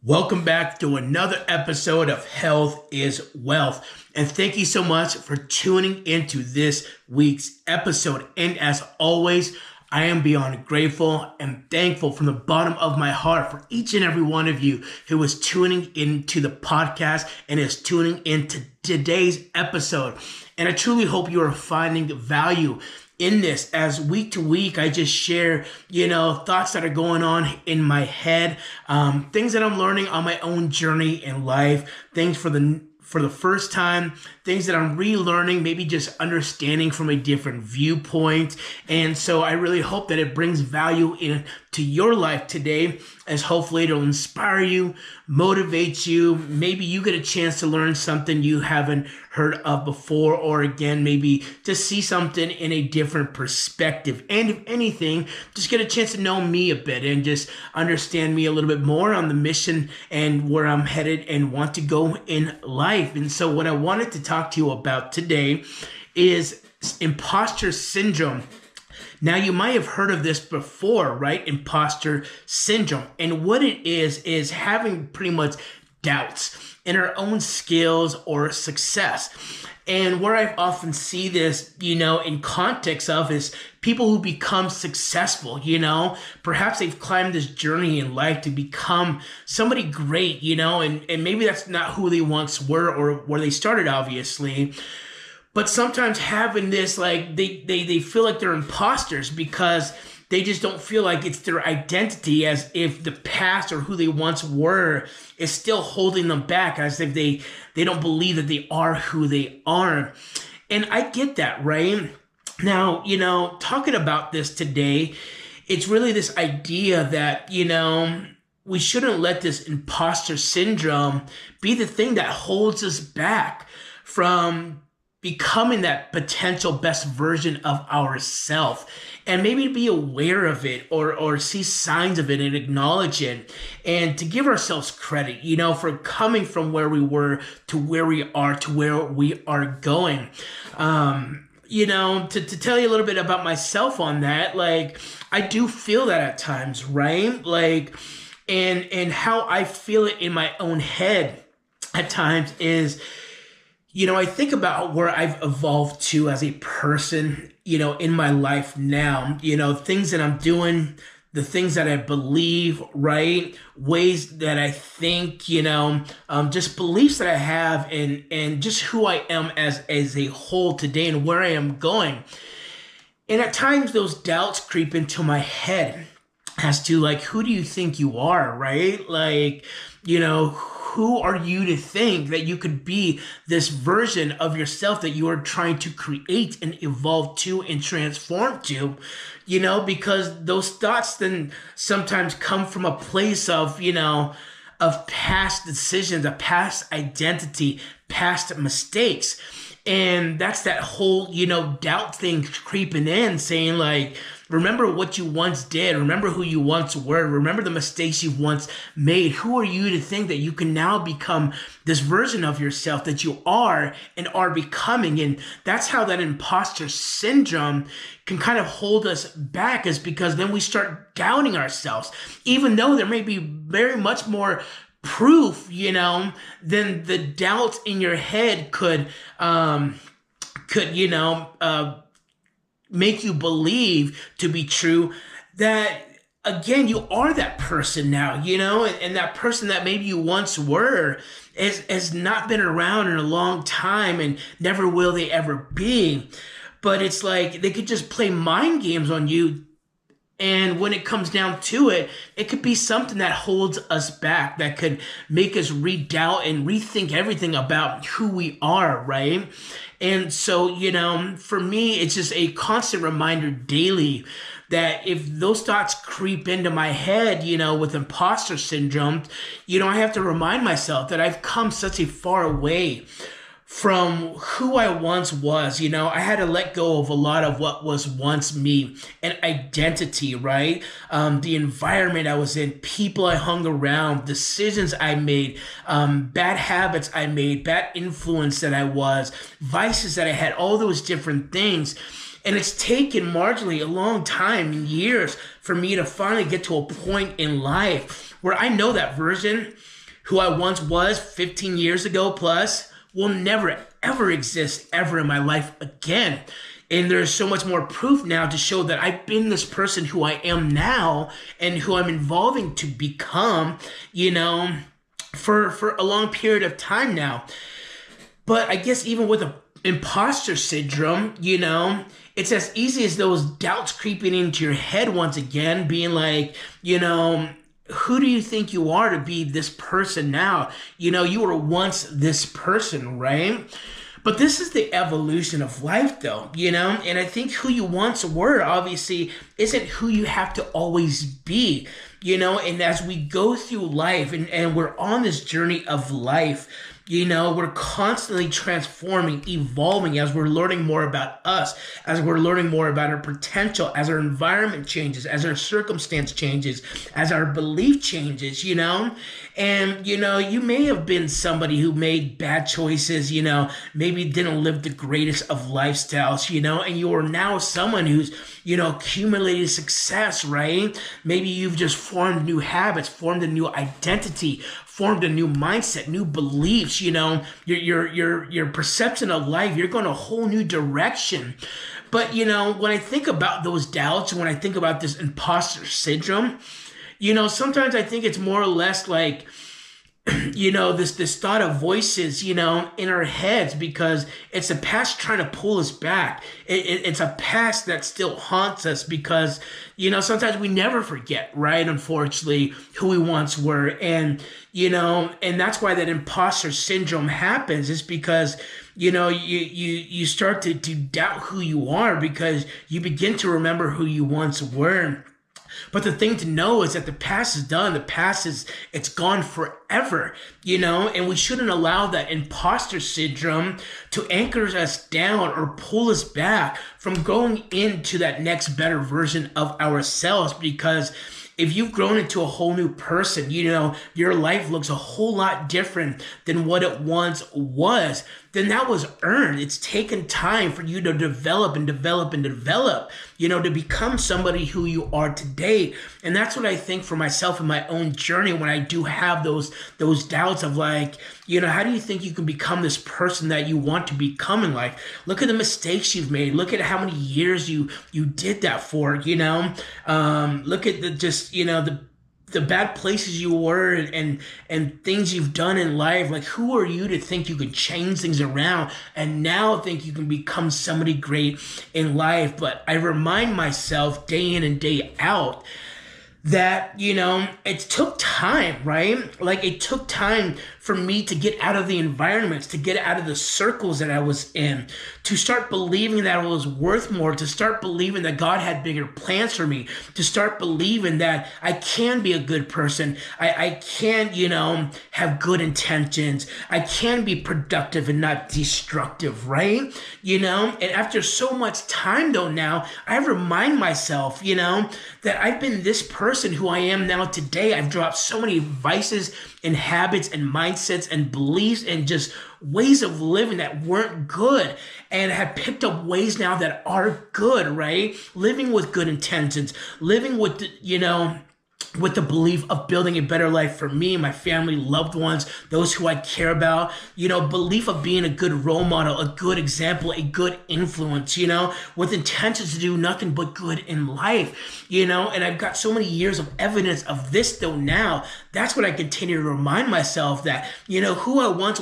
Welcome back to another episode of Health is Wealth. And thank you so much for tuning into this week's episode. And as always, I am beyond grateful and thankful from the bottom of my heart for each and every one of you who is tuning into the podcast and is tuning into today's episode. And I truly hope you are finding value in this, as week to week, I just share, thoughts that are going on in my head, things that I'm learning on my own journey in life, things for the first time, things that I'm relearning, maybe just understanding from a different viewpoint. And so I really hope that it brings value into your life today, as hopefully it'll inspire you, motivate you. Maybe you get a chance to learn something you haven't heard of before, or again, maybe just see something in a different perspective. And if anything, just get a chance to know me a bit and just understand me a little bit more on the mission and where I'm headed and want to go in life. And so what I wanted to talk to you about today is imposter syndrome. Now, you might have heard of this before, right? Imposter syndrome. And what it is having pretty much doubts in our own skills or success. And where I often see this, in context of is people who become successful, perhaps they've climbed this journey in life to become somebody great, and maybe that's not who they once were or where they started, obviously. But sometimes having this, like, they feel like they're imposters because they just don't feel like it's their identity, as if the past or who they once were is still holding them back, as if they don't believe that they are who they are. And I get that, right? Now, talking about this today, it's really this idea that, we shouldn't let this imposter syndrome be the thing that holds us back from becoming that potential best version of ourselves, and maybe be aware of it or see signs of it and acknowledge it, and to give ourselves credit, for coming from where we were to where we are to where we are going. To tell you a little bit about myself on that, like, I do feel that at times, right? Like, and how I feel it in my own head at times is, I think about where I've evolved to as a person, in my life now, things that I'm doing, the things that I believe, right? Ways that I think, just beliefs that I have, and just who I am as a whole today and where I am going. And at times those doubts creep into my head as to, like, who do you think you are, right? Like, who are you to think that you could be this version of yourself that you are trying to create and evolve to and transform to, because those thoughts then sometimes come from a place of, of past decisions, a past identity, past mistakes. And that's that whole, doubt thing creeping in, saying, like, remember what you once did. Remember who you once were. Remember the mistakes you've once made. Who are you to think that you can now become this version of yourself that you are and are becoming? And that's how that imposter syndrome can kind of hold us back, is because then we start doubting ourselves, even though there may be very much more proof, then the doubts in your head could make you believe to be true that, again, you are that person now, and that person that maybe you once were has not been around in a long time, and never will they ever be. But it's like they could just play mind games on you. And when it comes down to it, it could be something that holds us back, that could make us redoubt and rethink everything about who we are, right? And so, for me, it's just a constant reminder daily that if those thoughts creep into my head, with imposter syndrome, I have to remind myself that I've come such a far way from who I once was. I had to let go of a lot of what was once me, and identity, right? The environment I was in, people I hung around, decisions I made, bad habits I made, bad influence that I was, vices that I had, all those different things. And it's taken marginally a long time and years for me to finally get to a point in life where I know that version who I once was 15 years ago plus will never ever exist ever in my life again. And there's so much more proof now to show that I've been this person who I am now and who I'm evolving to become, for a long period of time now. But I guess even with a imposter syndrome, it's as easy as those doubts creeping into your head once again, being like, who do you think you are to be this person now? You were once this person, right? But this is the evolution of life, though, and I think who you once were obviously isn't who you have to always be, and as we go through life and we're on this journey of life, we're constantly transforming, evolving as we're learning more about us, as we're learning more about our potential, as our environment changes, as our circumstance changes, as our belief changes, And, you may have been somebody who made bad choices, maybe didn't live the greatest of lifestyles, and you are now someone who's, accumulated success, right? Maybe you've just formed new habits, formed a new identity, formed a new mindset, new beliefs, your perception of life, you're going a whole new direction. But, when I think about those doubts, when I think about this imposter syndrome, sometimes I think it's more or less like, this thought of voices, in our heads, because it's the past trying to pull us back. It's a past that still haunts us because, sometimes we never forget, right? Unfortunately, who we once were. And that's why that imposter syndrome happens, is because, you start to doubt who you are because you begin to remember who you once were. But the thing to know is that the past is done. The past it's gone forever, and we shouldn't allow that imposter syndrome to anchor us down or pull us back from going into that next better version of ourselves. Because if you've grown into a whole new person, your life looks a whole lot different than what it once was, then that was earned. It's taken time for you to develop and develop and develop, to become somebody who you are today. And that's what I think for myself in my own journey when I do have those doubts of like, how do you think you can become this person that you want to become in life? Look at the mistakes you've made. Look at how many years you did that for, look at the bad places you were and things you've done in life. Like, who are you to think you could change things around and now think you can become somebody great in life? But I remind myself day in and day out that, it took time, right? Like, it took time for me to get out of the environments, to get out of the circles that I was in, to start believing that I was worth more, to start believing that God had bigger plans for me, to start believing that I can be a good person. I can, have good intentions. I can be productive and not destructive, right? And after so much time though now, I remind myself, that I've been this person who I am now today. I've dropped so many vices and habits and mindsets and beliefs and just ways of living that weren't good, and have picked up ways now that are good, right? Living with good intentions, living with, with the belief of building a better life for me, my family, loved ones, those who I care about, belief of being a good role model, a good example, a good influence, with intentions to do nothing but good in life, and I've got so many years of evidence of this though now. That's what I continue to remind myself, that, who I once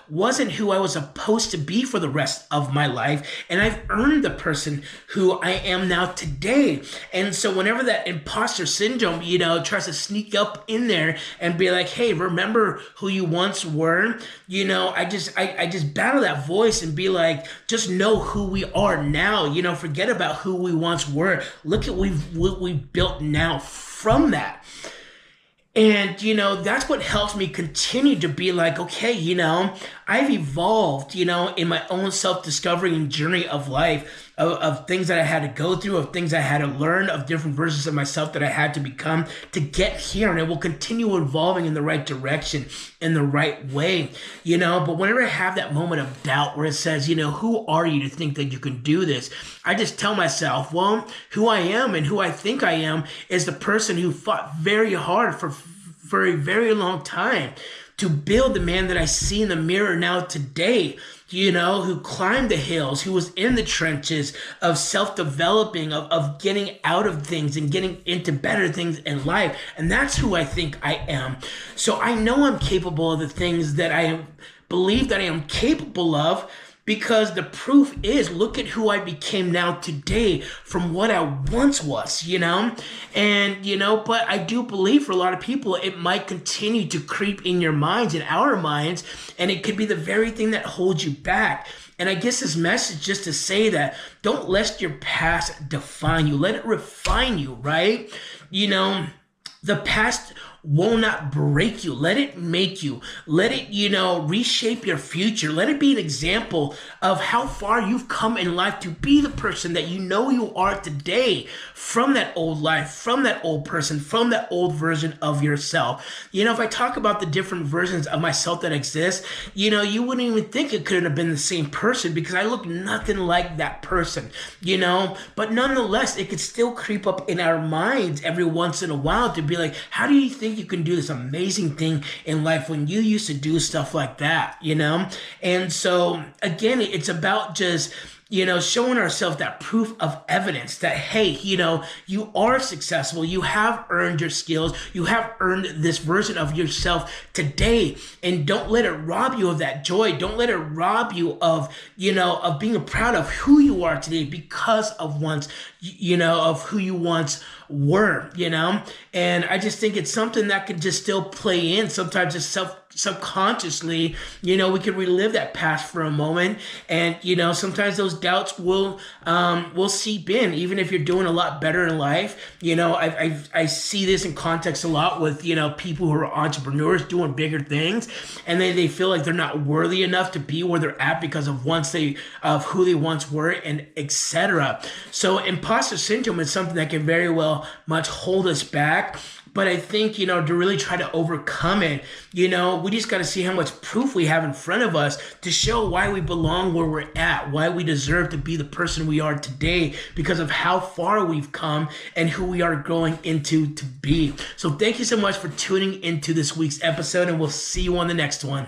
wasn't who I was supposed to be for the rest of my life. And I've earned the person who I am now today. And so whenever that imposter syndrome, tries to sneak up in there and be like, hey, remember who you once were? I just battle that voice and be like, just know who we are now. Forget about who we once were. Look at what we've built now from that. And, that's what helps me continue to be like, okay, I've evolved, in my own self-discovery and journey of life. of things that I had to go through, of things I had to learn, of different versions of myself that I had to become to get here. And it will continue evolving in the right direction, in the right way, But whenever I have that moment of doubt where it says, who are you to think that you can do this? I just tell myself, well, who I am and who I think I am is the person who fought very hard for a very long time to build the man that I see in the mirror now today, who climbed the hills, who was in the trenches of self-developing, of getting out of things and getting into better things in life. And that's who I think I am. So I know I'm capable of the things that I believe that I am capable of, because the proof is, look at who I became now today from what I once was, And, but I do believe for a lot of people, it might continue to creep in your minds, in our minds, and it could be the very thing that holds you back. And I guess this message just to say that don't let your past define you. Let it refine you, right? The past will not break you. Let it make you. Let it, reshape your future. Let it be an example of how far you've come in life to be the person that you are today, from that old life, from that old person, from that old version of yourself. If I talk about the different versions of myself that exist, you wouldn't even think it could have been the same person, because I look nothing like that person, But nonetheless, it could still creep up in our minds every once in a while to be like, how do you think you can do this amazing thing in life when you used to do stuff like that, And so again, it's about just, showing ourselves that proof of evidence that, hey, you are successful. You have earned your skills. You have earned this version of yourself today. And don't let it rob you of that joy. Don't let it rob you of, of being proud of who you are today because of of who you once were, And I just think it's something that could just still play in. Sometimes it's subconsciously, we can relive that past for a moment. And, sometimes those doubts will seep in, even if you're doing a lot better in life. I see this in context a lot with, people who are entrepreneurs doing bigger things, and they feel like they're not worthy enough to be where they're at because of who they once were, and etc. So imposter syndrome is something that can very well much hold us back. But I think, to really try to overcome it, we just got to see how much proof we have in front of us to show why we belong where we're at, why we deserve to be the person we are today because of how far we've come and who we are growing into to be. So thank you so much for tuning into this week's episode, and we'll see you on the next one.